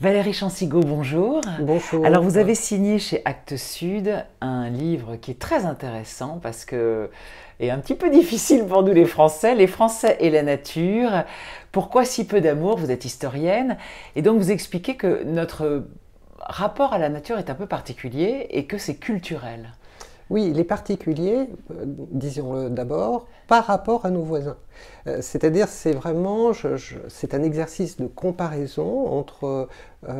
Valérie Chansigo, bonjour. Bonjour. Alors vous avez signé chez Actes Sud un livre qui est très intéressant parce que et un petit peu difficile pour nous les Français et la nature. Pourquoi si peu d'amour? Vous êtes historienne et donc vous expliquez que notre rapport à la nature est un peu particulier et que c'est culturel. Oui, les particuliers, disons-le d'abord, par rapport à nos voisins. C'est-à-dire, c'est vraiment, c'est un exercice de comparaison entre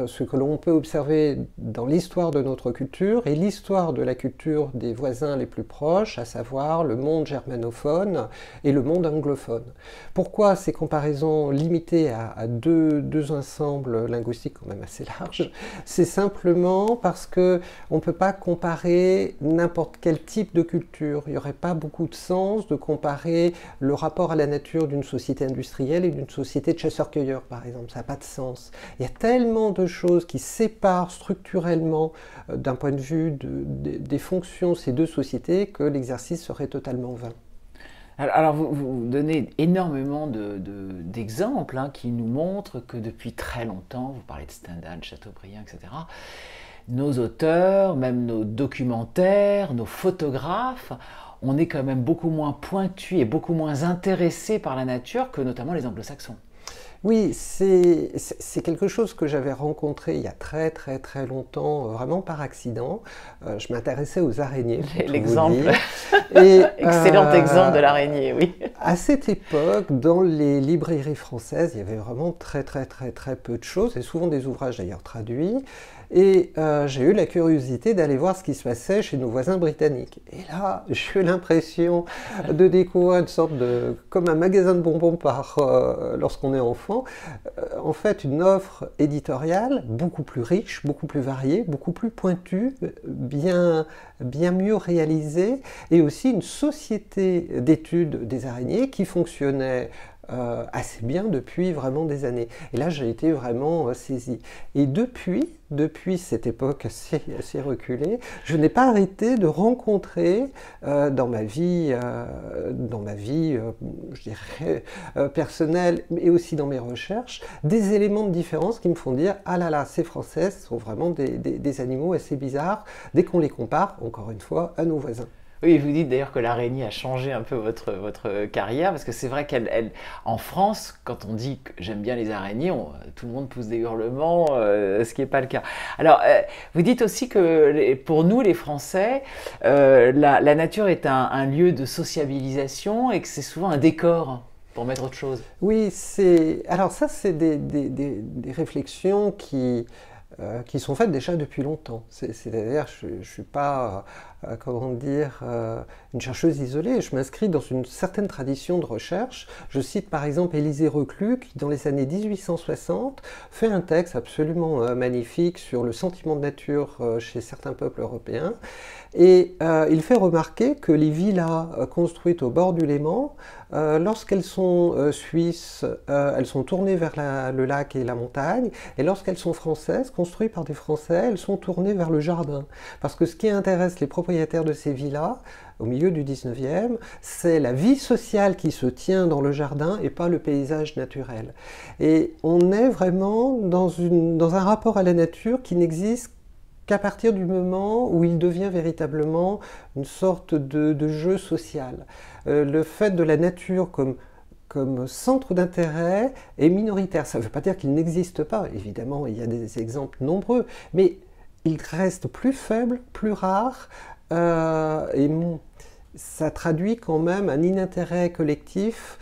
ce que l'on peut observer dans l'histoire de notre culture et l'histoire de la culture des voisins les plus proches, à savoir le monde germanophone et le monde anglophone. Pourquoi ces comparaisons limitées à deux ensembles linguistiques quand même assez larges? C'est simplement parce que on ne peut pas comparer n'importe quel type de culture. Il n'y aurait pas beaucoup de sens de comparer le rapport à la nature d'une société industrielle et d'une société de chasseurs-cueilleurs, par exemple. Ça n'a pas de sens. Il y a tellement de choses qui séparent structurellement, d'un point de vue des fonctions, ces deux sociétés, que l'exercice serait totalement vain. Alors vous donnez énormément d'exemples qui nous montrent que depuis très longtemps, vous parlez de Stendhal, Chateaubriand, etc., nos auteurs, même nos documentaires, nos photographes, on est quand même beaucoup moins pointus et beaucoup moins intéressés par la nature que notamment les anglo-saxons. Oui, c'est quelque chose que j'avais rencontré il y a très longtemps, vraiment par accident. Je m'intéressais aux araignées, pour tout vous dire. Excellent exemple de l'araignée, oui. À cette époque, dans les librairies françaises, il y avait vraiment très peu de choses, et souvent des ouvrages d'ailleurs traduits. Et j'ai eu la curiosité d'aller voir ce qui se passait chez nos voisins britanniques. Et là, j'ai eu l'impression de découvrir une sorte de, comme un magasin de bonbons lorsqu'on est enfant, en fait une offre éditoriale beaucoup plus riche, beaucoup plus variée, beaucoup plus pointue, bien mieux réalisée, et aussi une société d'études des araignées qui fonctionnait assez bien depuis vraiment des années. Et là, j'ai été vraiment saisi. Et depuis cette époque assez reculée, je n'ai pas arrêté de rencontrer dans ma vie, je dirais, personnelle, mais aussi dans mes recherches, des éléments de différence qui me font dire « Ah là là, ces Français sont vraiment des animaux assez bizarres dès qu'on les compare, encore une fois, à nos voisins ». Oui, vous dites d'ailleurs que l'araignée a changé un peu votre carrière, parce que c'est vrai en France, quand on dit que j'aime bien les araignées, tout le monde pousse des hurlements, ce qui n'est pas le cas. Alors, vous dites aussi que pour nous, les Français, la nature est un lieu de sociabilisation et que c'est souvent un décor pour mettre autre chose. Oui, alors ça, c'est des réflexions qui sont faites déjà depuis longtemps. C'est-à-dire, je ne suis pas, comment dire, une chercheuse isolée. Je m'inscris dans une certaine tradition de recherche. Je cite par exemple Élisée Reclus, qui dans les années 1860 fait un texte absolument magnifique sur le sentiment de nature chez certains peuples européens. Et il fait remarquer que les villas construites au bord du Léman, lorsqu'elles sont suisses, elles sont tournées vers le lac et la montagne, et lorsqu'elles sont françaises, construites par des Français, elles sont tournées vers le jardin. Parce que ce qui intéresse les propriétaires de ces villas, au milieu du 19e, c'est la vie sociale qui se tient dans le jardin et pas le paysage naturel. Et on est vraiment dans un rapport à la nature qui n'existe qu'à partir du moment où il devient véritablement une sorte de jeu social. Le fait de la nature comme centre d'intérêt est minoritaire. Ça ne veut pas dire qu'il n'existe pas, évidemment, il y a des exemples nombreux, mais il reste plus faible, plus rare, et ça traduit quand même un inintérêt collectif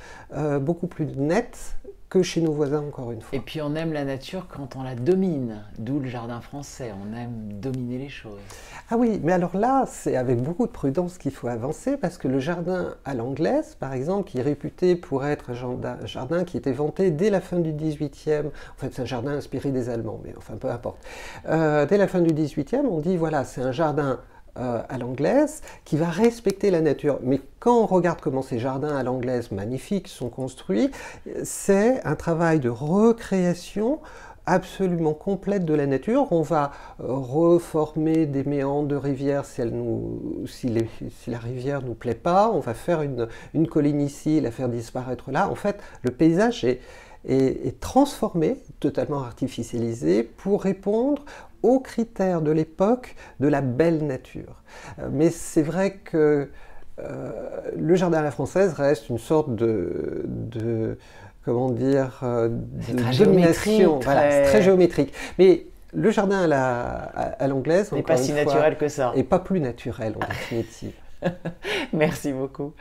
beaucoup plus net que chez nos voisins, encore une fois. Et puis on aime la nature quand on la domine, d'où le jardin français, on aime dominer les choses. Ah oui, mais alors là, c'est avec beaucoup de prudence qu'il faut avancer, parce que le jardin à l'anglaise, par exemple, qui est réputé pour être un jardin qui était vanté dès la fin du XVIIIe, en fait c'est un jardin inspiré des Allemands, mais enfin peu importe. Dès la fin du XVIIIe, on dit voilà, c'est un jardin à l'anglaise, qui va respecter la nature. Mais quand on regarde comment ces jardins à l'anglaise magnifiques sont construits, c'est un travail de recréation absolument complète de la nature. On va reformer des méandres de rivière si la rivière ne nous plaît pas. On va faire une colline ici, la faire disparaître là. En fait, le paysage est transformé, totalement artificialisé, pour répondre aux critères de l'époque de la belle nature. Mais c'est vrai que le jardin à la française reste une sorte comment dire, de domination. Voilà, c'est très géométrique. Mais le jardin à l'anglaise n'est pas si naturel que ça. Et pas plus naturel en définitive. Merci beaucoup.